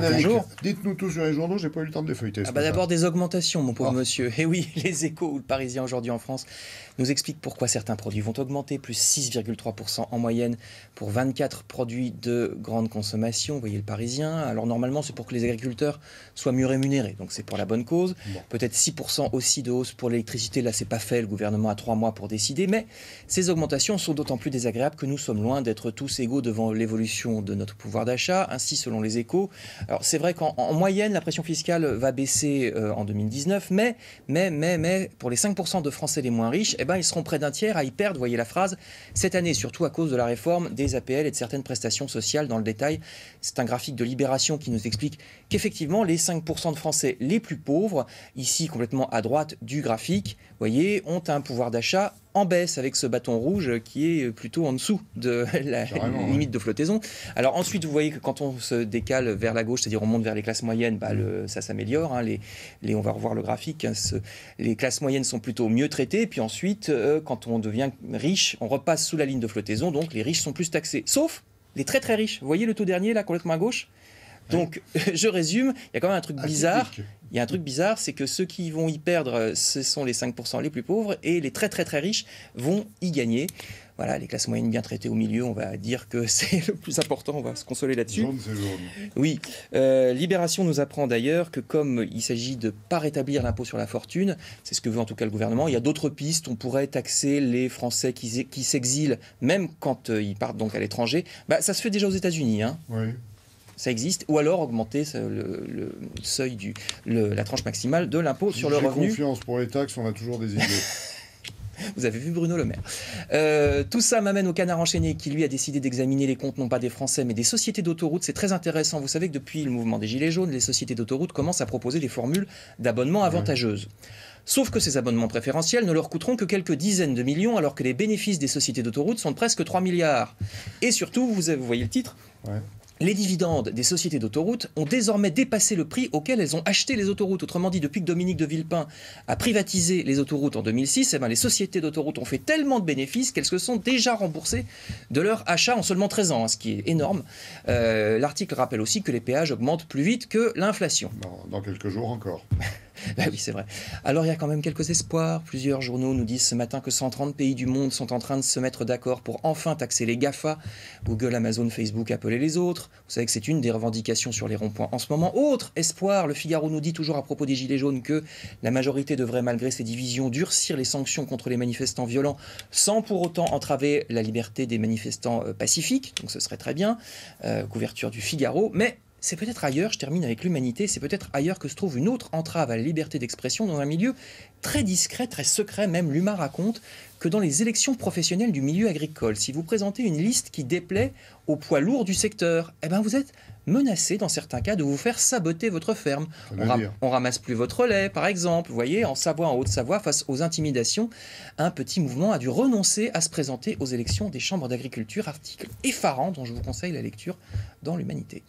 Frédéric, Bonjour. dites-nous tout sur les journaux, j'ai pas eu le temps de les feuilleter. D'abord des augmentations, mon pauvre Ah. monsieur. Et oui, les Échos ou le Parisien aujourd'hui en France nous expliquent pourquoi certains produits vont augmenter, plus 6,3% en moyenne pour 24 produits de grande consommation. Vous voyez le Parisien. Alors normalement, c'est pour que les agriculteurs soient mieux rémunérés, donc c'est pour la bonne cause. Bon. Peut-être 6% aussi de hausse pour l'électricité. Là, c'est pas fait. Le gouvernement a 3 mois pour décider. Mais ces augmentations sont d'autant plus désagréables que nous sommes loin d'être tous égaux devant l'évolution de notre pouvoir d'achat. Ainsi, selon les Échos. Alors c'est vrai qu'en moyenne, la pression fiscale va baisser en 2019, mais pour les 5% de Français les moins riches, ils seront près d'un tiers à y perdre, voyez la phrase, cette année, surtout à cause de la réforme des APL et de certaines prestations sociales. Dans le détail, c'est un graphique de Libération qui nous explique qu'effectivement, les 5% de Français les plus pauvres, ici complètement à droite du graphique, voyez, ont un pouvoir d'achat en baisse avec ce bâton rouge qui est plutôt en dessous de la limite de flottaison. Alors ensuite, vous voyez que quand on se décale vers la gauche, c'est-à-dire on monte vers les classes moyennes, ça s'améliore. On va revoir le graphique. Les classes moyennes sont plutôt mieux traitées. Et puis ensuite, quand on devient riche, on repasse sous la ligne de flottaison. Donc les riches sont plus taxés. Sauf les très très riches. Vous voyez le tout dernier là, complètement à gauche ? Donc, je résume, il y a quand même un truc bizarre. Il y a un truc bizarre, c'est que ceux qui vont y perdre, ce sont les 5% les plus pauvres, et les très très très riches vont y gagner. Voilà, les classes moyennes bien traitées au milieu, on va dire que c'est le plus important, on va se consoler là-dessus. Jaune, c'est jaune. Oui, Libération nous apprend d'ailleurs que comme il s'agit de ne pas rétablir l'impôt sur la fortune, c'est ce que veut en tout cas le gouvernement, il y a d'autres pistes, on pourrait taxer les Français qui s'exilent, même quand ils partent donc à l'étranger. Ça se fait déjà aux États-Unis, hein. Oui. Ça existe, ou alors augmenter le seuil la tranche maximale de l'impôt sur le revenu. J'ai confiance, pour les taxes, on a toujours des idées. Vous avez vu Bruno Le Maire. Tout ça m'amène au Canard enchaîné qui, lui, a décidé d'examiner les comptes non pas des Français mais des sociétés d'autoroutes. C'est très intéressant. Vous savez que depuis le mouvement des Gilets jaunes, les sociétés d'autoroutes commencent à proposer des formules d'abonnement avantageuses. Sauf que ces abonnements préférentiels ne leur coûteront que quelques dizaines de millions alors que les bénéfices des sociétés d'autoroutes sont de presque 3 milliards. Et surtout, vous voyez le titre, les dividendes des sociétés d'autoroutes ont désormais dépassé le prix auquel elles ont acheté les autoroutes. Autrement dit, depuis que Dominique de Villepin a privatisé les autoroutes en 2006, les sociétés d'autoroutes ont fait tellement de bénéfices qu'elles se sont déjà remboursées de leur achat en seulement 13 ans, ce qui est énorme. L'article rappelle aussi que les péages augmentent plus vite que l'inflation. Dans quelques jours encore. Oui, c'est vrai. Alors, il y a quand même quelques espoirs. Plusieurs journaux nous disent ce matin que 130 pays du monde sont en train de se mettre d'accord pour enfin taxer les GAFA. Google, Amazon, Facebook, Apple et les autres. Vous savez que c'est une des revendications sur les ronds-points en ce moment. Autre espoir, le Figaro nous dit toujours à propos des Gilets jaunes que la majorité devrait, malgré ses divisions, durcir les sanctions contre les manifestants violents sans pour autant entraver la liberté des manifestants pacifiques. Donc, ce serait très bien. Couverture du Figaro. Mais c'est peut-être ailleurs, je termine avec l'humanité, c'est peut-être ailleurs que se trouve une autre entrave à la liberté d'expression dans un milieu très discret, très secret, même l'UMA raconte que dans les élections professionnelles du milieu agricole, si vous présentez une liste qui déplaît au poids lourd du secteur, vous êtes menacé dans certains cas de vous faire saboter votre ferme. On ramasse plus votre lait, par exemple. Vous voyez, en Savoie, en Haute-Savoie, face aux intimidations, un petit mouvement a dû renoncer à se présenter aux élections des chambres d'agriculture. Article effarant dont je vous conseille la lecture dans l'Humanité.